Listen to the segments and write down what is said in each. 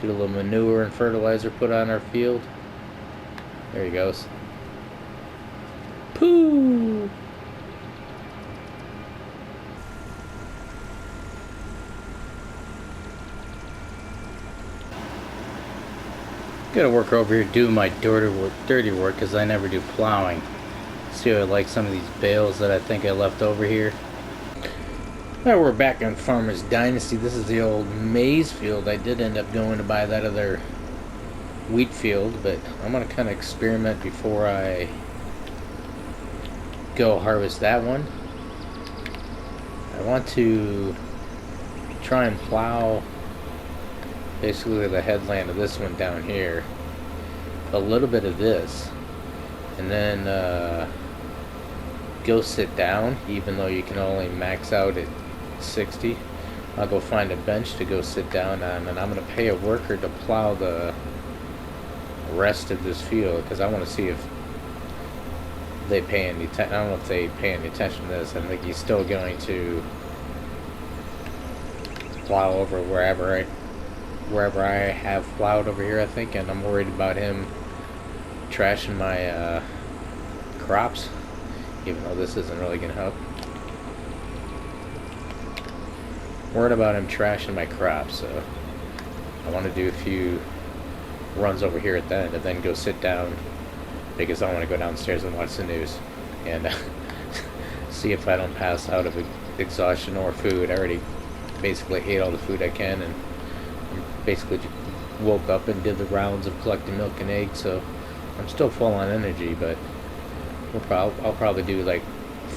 Get a little manure and fertilizer put on our field. There he goes. Pooh! Gotta work over here doing my dirty work because I never do plowing. See how I like some of these bales that I think I left over here. Now we're back on Farmer's Dynasty. This is the old maize field. I did end up going to buy that other wheat field, but I'm gonna kind of experiment before I go harvest that one. I want to try and plow basically the headland of this one down here, a little bit of this, and then go sit down, even though you can only max out at 60. I'll go find a bench to go sit down on, and I'm going to pay a worker to plow the rest of this field, because I want to see if they pay any attention. I don't know if they pay any attention to this. I think he's still going to plow over wherever I have plowed over here, I think, and I'm worried about him trashing my crops, even though this isn't really going to help. Worried about him trashing my crops, so I want to do a few runs over here at the end and then go sit down, because I want to go downstairs and watch the news and see if I don't pass out of exhaustion or food. I already basically ate all the food I can, and basically woke up and did the rounds of collecting milk and eggs, so I'm still full on energy. But I'll probably do like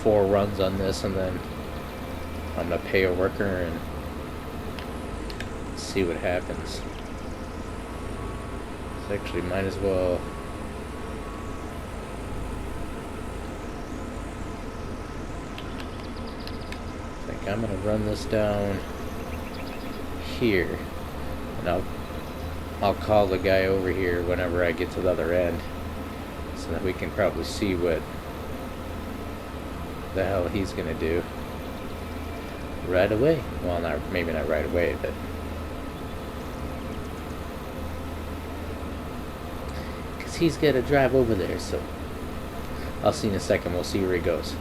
4 runs on this, and then I'm gonna pay a worker and see what happens. So actually might as well I'm gonna run this down here, and I'll call the guy over here whenever I get to the other end, so that we can probably see what the hell he's gonna do right away. Well, maybe not right away, but because he's gotta drive over there. So I'll see in a second. We'll see where he goes.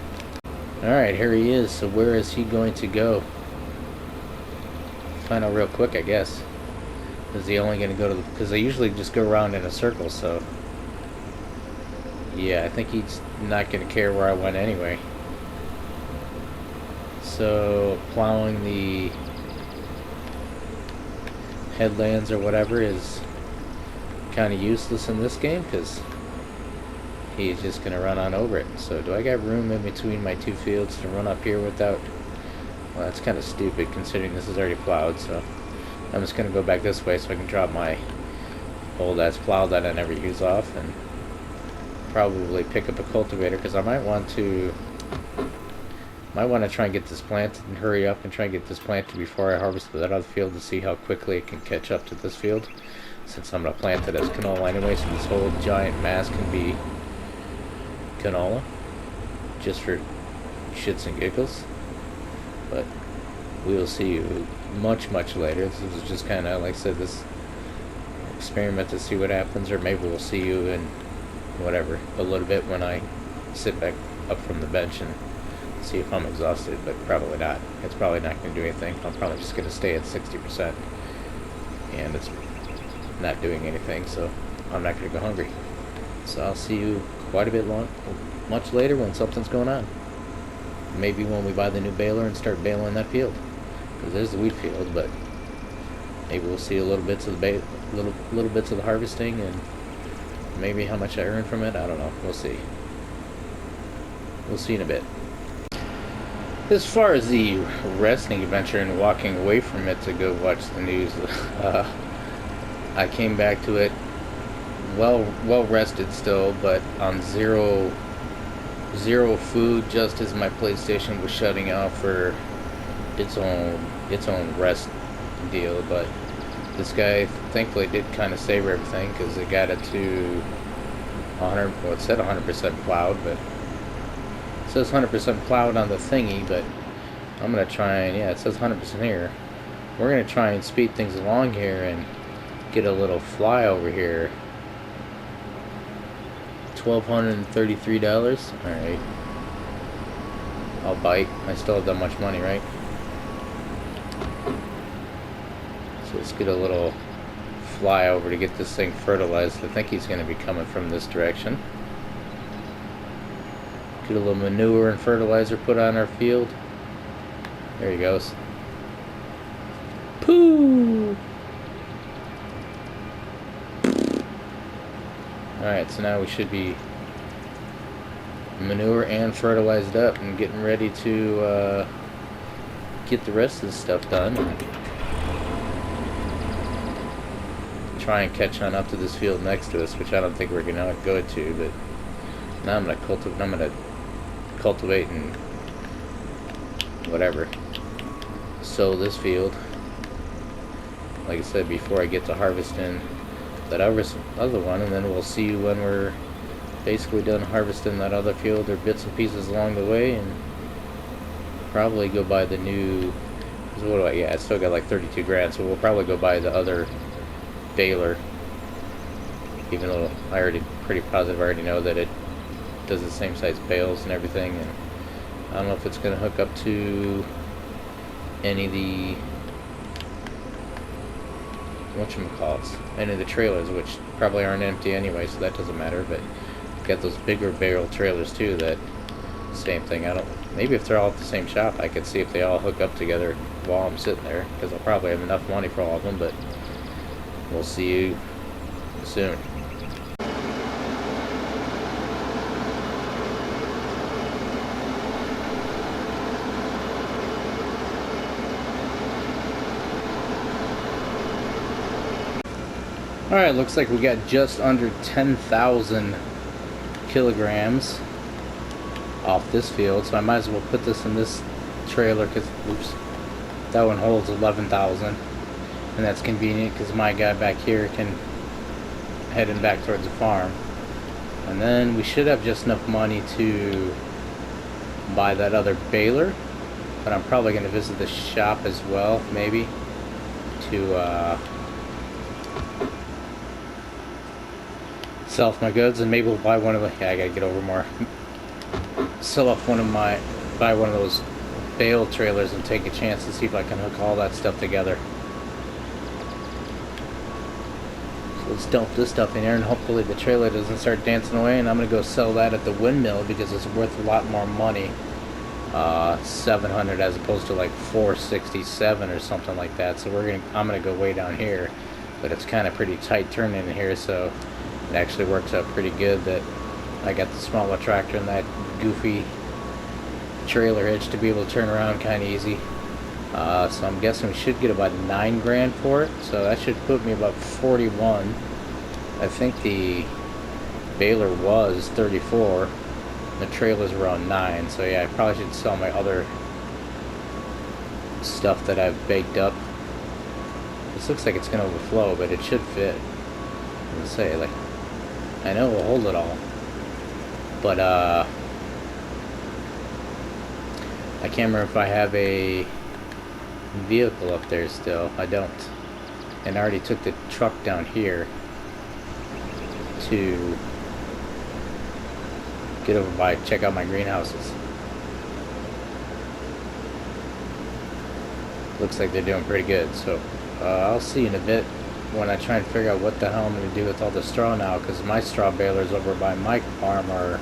Alright, here he is. So where is he going to go? Find out real quick, I guess. Is he only going to go to the... because they usually just go around in a circle, so... yeah, I think he's not going to care where I went anyway. So, plowing the headlands or whatever is kind of useless in this game, because he's just going to run on over it. So do I got room in between my 2 fields to run up here without... well, that's kind of stupid considering this is already plowed, so I'm just going to go back this way so I can drop my old ass plow that I never use off, and probably pick up a cultivator, because I might want to try and get this planted and hurry up and try and get this planted before I harvest that other field, to see how quickly it can catch up to this field, since I'm going to plant it as canola anyway, so this whole giant mass can be canola, just for shits and giggles. But we'll see you much later. This is just kind of, like I said, this experiment to see what happens, or maybe we'll see you in whatever, a little bit, when I sit back up from the bench and see if I'm exhausted, but probably not. It's probably not going to do anything. I'm probably just going to stay at 60%, and it's not doing anything, so I'm not going to go hungry. So I'll see you quite a bit much later when something's going on. Maybe when we buy the new baler and start baling that field, because there's the wheat field, but maybe we'll see a little bits of the little bits of the harvesting, and maybe how much I earn from it. I don't know. We'll see. We'll see in a bit. As far as the resting adventure and walking away from it to go watch the news, I came back to it well rested still, but on zero food, just as my PlayStation was shutting off for its own rest deal. But this guy thankfully did kind of save everything, because it got it to 100. Well, it said 100% plowed, but it says 100% plowed on the thingy. But I'm gonna try and, yeah, it says 100% here. We're gonna try and speed things along here and get a little fly over here. $1,233. Alright. I'll bite. I still have that much money, right? So let's get a little fly over to get this thing fertilized. I think he's going to be coming from this direction. Get a little manure and fertilizer put on our field. There he goes. Pooh! Alright, so now we should be manure and fertilized up and getting ready to get the rest of the stuff done. Try and catch on up to this field next to us, which I don't think we're gonna go to, but now I'm gonna cultivate and whatever. Sow this field. Like I said before, I get to harvesting that other one, and then we'll see you when we're basically done harvesting that other field or bits and pieces along the way, and probably go buy the new. I still got like 32 grand, so we'll probably go buy the other Baler, even though I already pretty positive I already know that it does the same size bales and everything, and I don't know if it's going to hook up to any of the any of the trailers, which probably aren't empty anyway, so that doesn't matter. But got those bigger barrel trailers too, that same thing. Maybe if they're all at the same shop, I could see if they all hook up together while I'm sitting there, because I'll probably have enough money for all of them. But we'll see you soon. Alright, looks like we got just under 10,000 kilograms off this field, so I might as well put this in this trailer, because, oops, that one holds 11,000, and that's convenient because my guy back here can head him back towards the farm. And then we should have just enough money to buy that other baler, but I'm probably going to visit the shop as well, maybe, to sell off my goods, and maybe we'll buy one of the, I gotta get over more, sell off buy one of those bale trailers and take a chance to see if I can hook all that stuff together. So let's dump this stuff in here, and hopefully the trailer doesn't start dancing away, and I'm gonna go sell that at the windmill because it's worth a lot more money. 700 as opposed to like 467 or something like that. So I'm gonna go way down here, but it's kind of pretty tight turning in here, so it actually works out pretty good that I got the smaller tractor and that goofy trailer hitch to be able to turn around kind of easy. So I'm guessing we should get about 9 grand for it, so that should put me about 41. I think the baler was 34, the trailer's around 9, so yeah, I probably should sell my other stuff that I've baked up. This looks like it's going to overflow, but it should fit. I'm going to say, like, I know we'll hold it all, but I can't remember if I have a vehicle up there still. I don't, and I already took the truck down here to get over by, check out my greenhouses. Looks like they're doing pretty good, so I'll see you in a bit when I try and figure out what the hell I'm going to do with all the straw now, because my straw balers over by my farm are,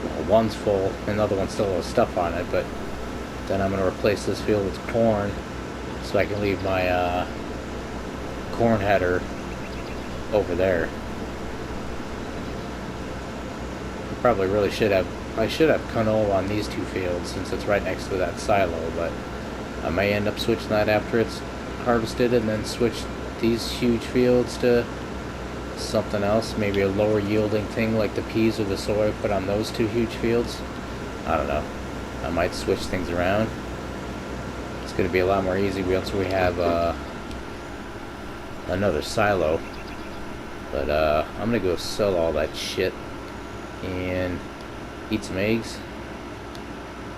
well, one's full and the other one still has stuff on it, but then I'm going to replace this field with corn so I can leave my corn header over there. Probably really I should have canola on these two fields since it's right next to that silo, but I may end up switching that after it's harvested, and then switch these huge fields to something else, maybe a lower yielding thing like the peas or the soy, put on those two huge fields. I don't know, I might switch things around. It's going to be a lot more easy once we have another silo. But I'm going to go sell all that shit and eat some eggs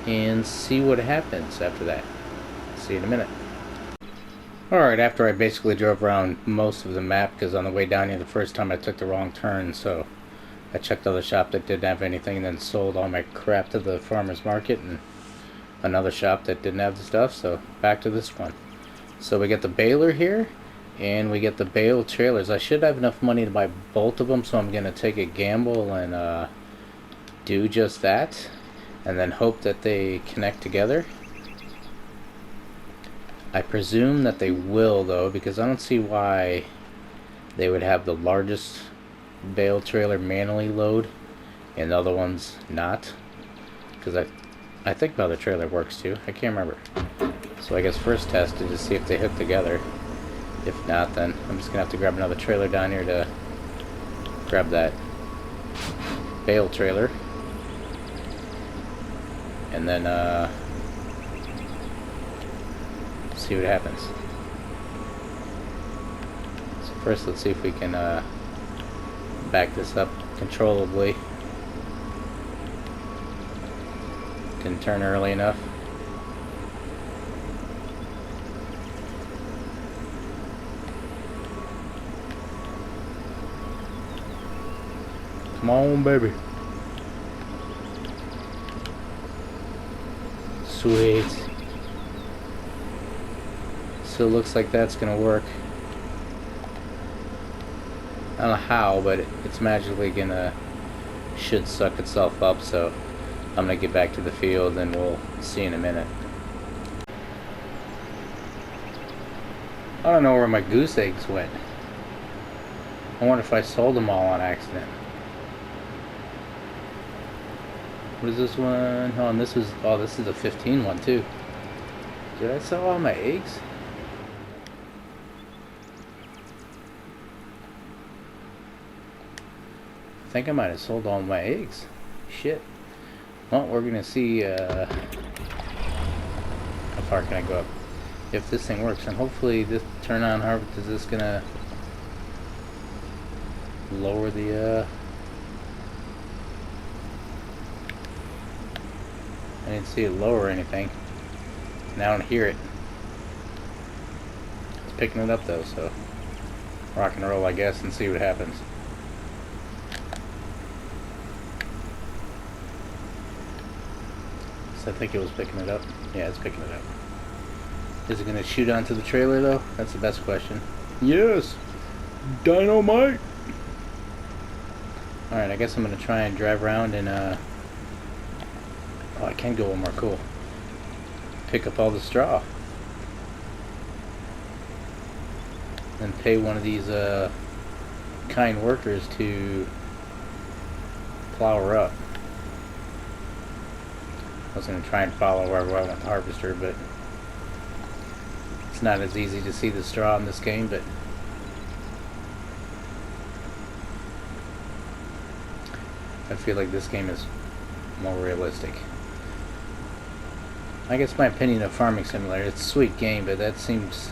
and see what happens after that. See you in a minute. Alright, after I basically drove around most of the map, because on the way down here the first time I took the wrong turn, so I checked other shop that didn't have anything and then sold all my crap to the farmer's market and another shop that didn't have the stuff, so back to this one. So we get the baler here, and we get the bale trailers. I should have enough money to buy both of them, so I'm going to take a gamble and do just that, and then hope that they connect together. I presume that they will, though, because I don't see why they would have the largest bale trailer manually load and the other ones not. Because I think the other trailer works too. I can't remember. So I guess first test is to see if they hook together. If not, then I'm just going to have to grab another trailer down here to grab that bale trailer. And then, see what happens. So first, let's see if we can back this up controllably. Didn't turn early enough. Come on, baby. Sweet. So it looks like that's gonna work. I don't know how, but it's magically gonna should suck itself up, so I'm gonna get back to the field and we'll see in a minute. I don't know where my goose eggs went. I wonder if I sold them all on accident. What is this one? Oh, and this is a 15 one too. Did I sell all my eggs? I think I might have sold all my eggs. Shit. Well, we're gonna see how far can I go up if this thing works, and hopefully this turn on harvest is this gonna lower the I didn't see it lower anything. Now I don't hear it. It's picking it up though, so rock and roll I guess and see what happens. I think it was picking it up. Yeah, it's picking it up. Is it going to shoot onto the trailer, though? That's the best question. Yes! Dynamite! Alright, I guess I'm going to try and drive around and, oh, I can go one more. Cool. Pick up all the straw. And pay one of these, kind workers to plow her up. I was going to try and follow wherever I want the harvester, but it's not as easy to see the straw in this game, but I feel like this game is more realistic. I guess my opinion of Farming Simulator, it's a sweet game, but that seems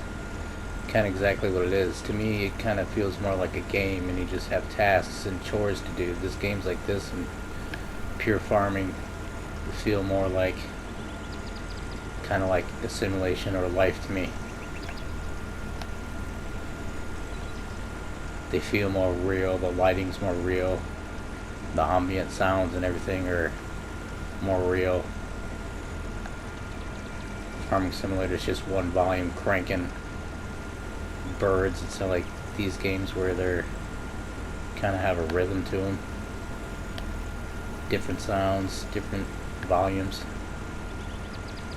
kind of exactly what it is. To me, it kind of feels more like a game, and you just have tasks and chores to do. This game's like this, and pure farming feel more like kind of like a simulation or life to me. They feel more real, the lighting's more real, the ambient sounds and everything are more real. Farming Simulator is just one volume cranking birds. It's not like these games where they're kind of have a rhythm to them, different sounds, different volumes,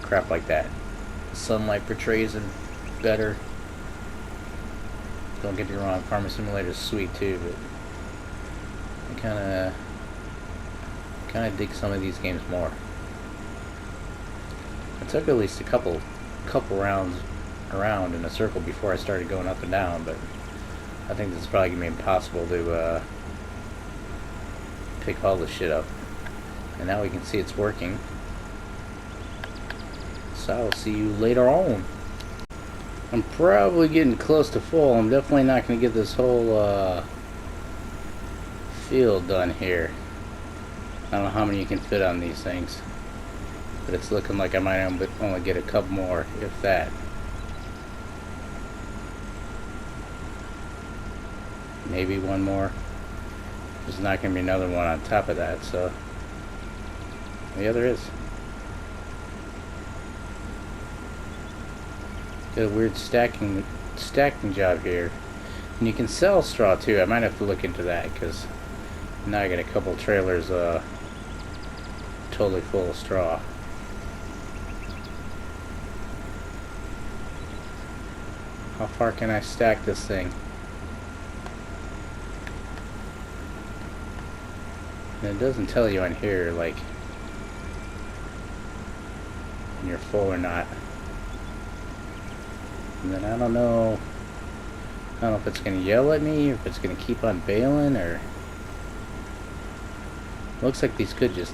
crap like that. Sunlight portrays them better. Don't get me wrong, Farming Simulator is sweet too, but I kind of dig some of these games more. I took at least a couple rounds around in a circle before I started going up and down, but I think this is probably gonna be impossible to pick all this shit up. And now we can see it's working. So I'll see you later on. I'm probably getting close to full. I'm definitely not going to get this whole field done here. I don't know how many you can fit on these things, but it's looking like I might only get a couple more, if that. maybe one more. There's not going to be another one on top of that, so yeah, there is. Got a weird stacking job here. And you can sell straw too. I might have to look into that, because now I got a couple trailers totally full of straw. How far can I stack this thing? And it doesn't tell you on here, like, when you're full or not. And then I don't know if it's going to yell at me, or if it's going to keep on baling, or... Looks like these could just...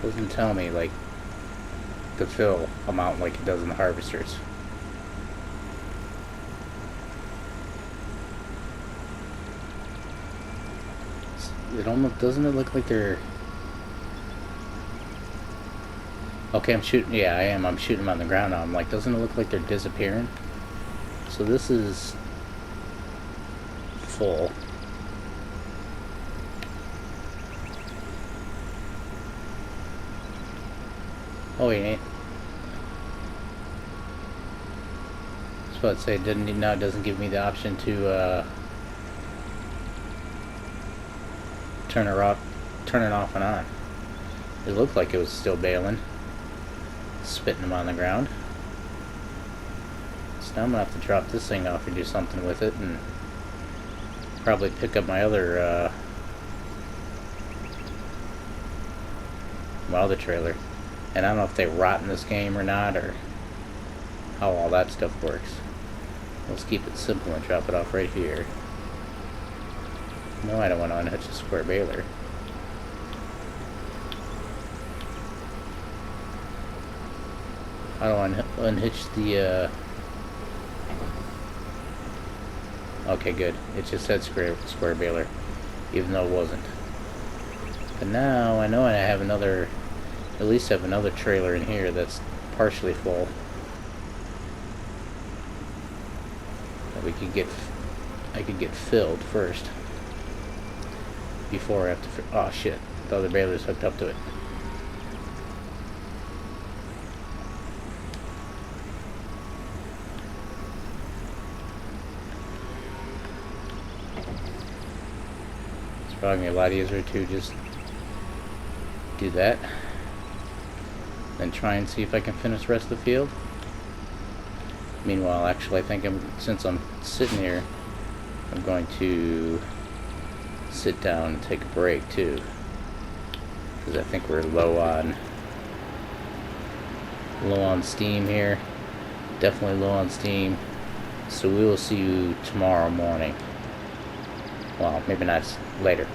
Doesn't tell me, like, the fill amount like it does in the harvesters. It almost... Doesn't it look like they're... Okay, I'm shooting... Yeah, I am. I'm shooting them on the ground now. I'm like, doesn't it look like they're disappearing? So this is... full. Oh, he ain't. I was about to say, now it doesn't give me the option to turn it off and on. It looked like it was still baling, spitting them on the ground. So now I'm gonna have to drop this thing off and do something with it, and probably pick up my other trailer. And I don't know if they rot in this game or not, or how all that stuff works. Let's keep it simple and drop it off right here. No, I don't want to unhitch a square baler. I don't want to unhitch the okay, good. It just said square baler, even though it wasn't. But now I know I have another, at least have another trailer in here that's partially full that I could get filled first before I have to. Oh shit! The other baler's hooked up to it. It's probably a lot easier to just do that, then try and see if I can finish the rest of the field. Meanwhile, actually, I think since I'm sitting here, I'm going to sit down and take a break too, because I think we're low on steam here. Definitely low on steam. So we will see you tomorrow morning. Well, maybe not, later.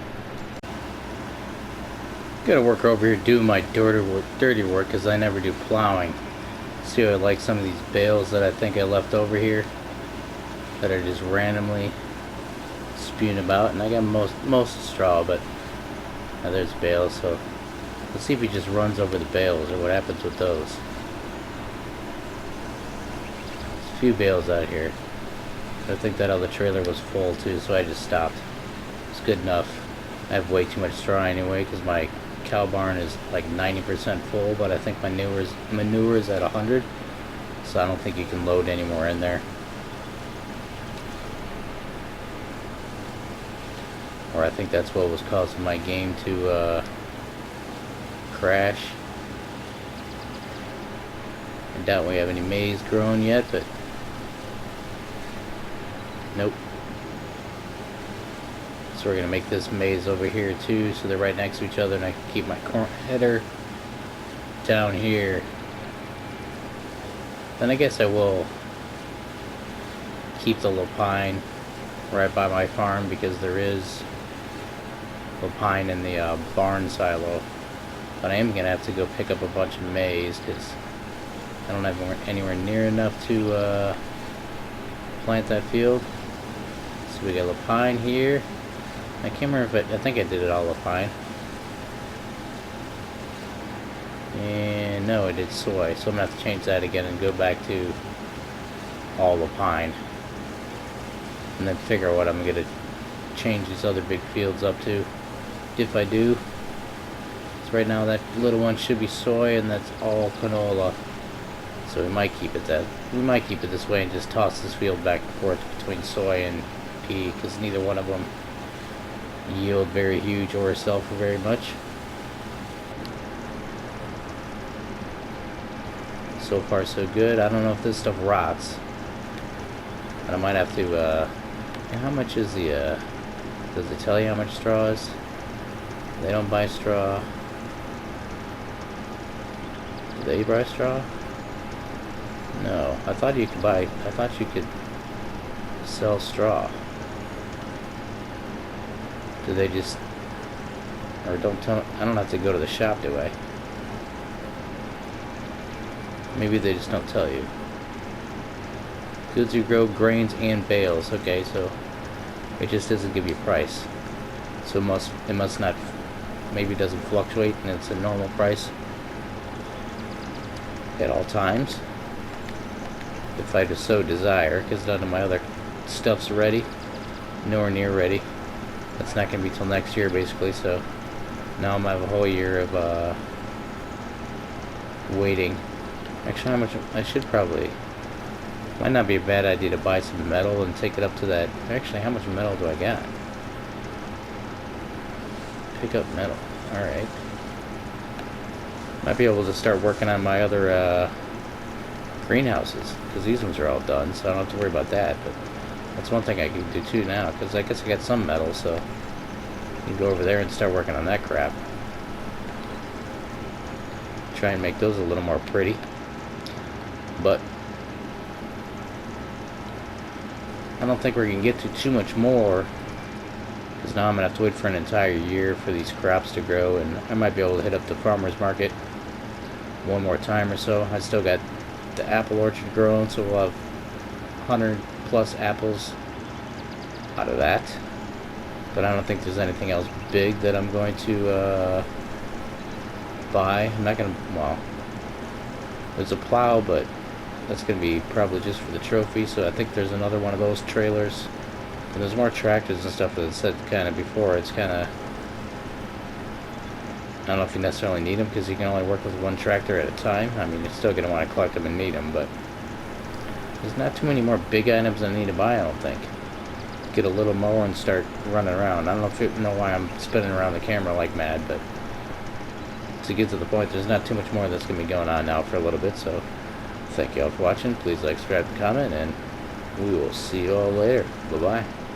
Gotta work over here doing my dirty work, because I never do plowing. See how I like some of these bales that I think I left over here that are just randomly spewing about, and I got most straw, but now there's bales. So let's see if he just runs over the bales or what happens with those. There's a few bales out here. I think that other trailer was full too, so I just stopped. It's good enough. I have way too much straw anyway, because my cow barn is like 90% full, but I think my manure is at 100, so I don't think you can load any more in there. Or I think that's what was causing my game to crash. I doubt we have any maize growing yet, but nope. So we're going to make this maize over here too, so they're right next to each other, and I can keep my corn header down here. Then I guess I will keep the lupine right by my farm, because there is lupine in the barn silo. But I am going to have to go pick up a bunch of maize, because I don't have anywhere near enough to plant that field. So we got lupine here. I can't remember if I think I did it all fine. And no, I did soy, so I'm gonna have to change that again and go back to all the pine. And then figure out what I'm going to change these other big fields up to. If I do. So right now that little one should be soy and that's all canola. So we might keep it this way and just toss this field back and forth between soy and pea, because neither one of them yield very huge or sell for very much. So far so good. I don't know if this stuff rots, but I might have to how much is the does it tell you how much straw is? They don't buy straw. Do they buy straw? No, I thought you could sell straw. Do they just, or don't tell, I don't have to go to the shop, do I? Maybe they just don't tell you. Goods you grow, grains and bales. Okay, so it just doesn't give you a price. So it must not, maybe it doesn't fluctuate and it's a normal price at all times. If I just so desire, because none of my other stuff's ready, nowhere near ready. That's not going to be till next year, basically. So now I'm gonna have a whole year of waiting. Actually, how much I should probably, might not be a bad idea to buy some metal and take it up to that. Actually, how much metal do I got? Pick up metal. All right. Might be able to start working on my other greenhouses, because these ones are all done, so I don't have to worry about that. But that's one thing I can do too now, because I guess I got some metal, so you can go over there and start working on that crap. Try and make those a little more pretty. But I don't think we're going to get to too much more, because now I'm going to have to wait for an entire year for these crops to grow, and I might be able to hit up the farmer's market one more time or so. I still got the apple orchard growing, so we'll have 100 plus apples out of that. But I don't think there's anything else big that I'm going to buy. I'm not going to, well, there's a plow, but that's going to be probably just for the trophy. So I think there's another one of those trailers. And there's more tractors and stuff, that said kind of before. It's kind of, I don't know if you necessarily need them, because you can only work with one tractor at a time. I mean, you're still going to want to collect them and need them, but there's not too many more big items I need to buy, I don't think. Get a little mower and start running around. I don't know if you know why I'm spinning around the camera like mad, but to get to the point, there's not too much more that's going to be going on now for a little bit. So thank you all for watching. Please like, subscribe, and comment, and we will see you all later. Bye-bye.